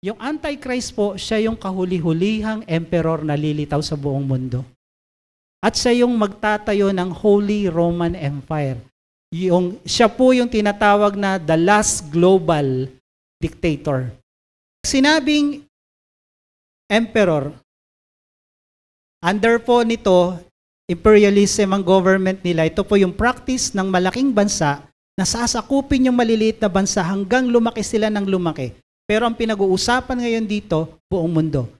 Yung Antichrist po, siya yung kahuli-hulihang emperor na lilitaw sa buong mundo. At siya yung magtatayo ng Holy Roman Empire. Siya po yung tinatawag na the last global dictator. Sinabing emperor, under po nito, imperialism ang government nila. Ito po yung practice ng malaking bansa na sasakupin yung maliliit na bansa hanggang lumaki sila ng lumaki. Pero ang pinag-uusapan ngayon dito, buong mundo.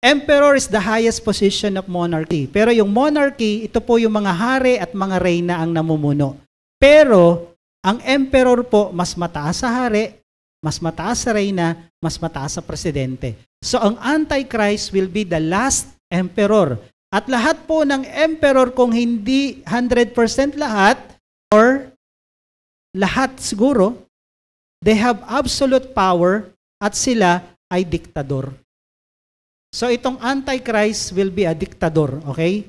Emperor is the highest position of monarchy. Pero yung monarchy, ito po yung mga hari at mga reyna ang namumuno. Pero ang emperor po, mas mataas sa hari, mas mataas sa reyna, mas mataas sa presidente. So ang Antichrist will be the last emperor. At lahat po ng emperor, kung hindi 100% lahat, or lahat siguro, they have absolute power at sila ay diktador. So itong Antichrist will be a dictator, okay?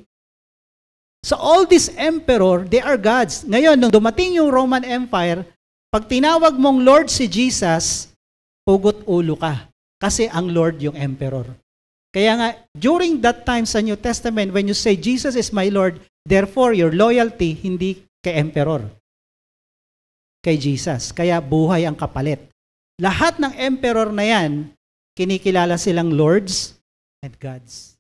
So all these emperor, they are gods. Ngayon, nung dumating yung Roman Empire, pag tinawag mong Lord si Jesus, pugot ulo ka. Kasi ang Lord yung emperor. Kaya nga, during that time sa New Testament, when you say, Jesus is my Lord, therefore your loyalty hindi kay emperor, kay Jesus. Kaya buhay ang kapalit. Lahat ng emperor na yan, kinikilala silang lords and gods.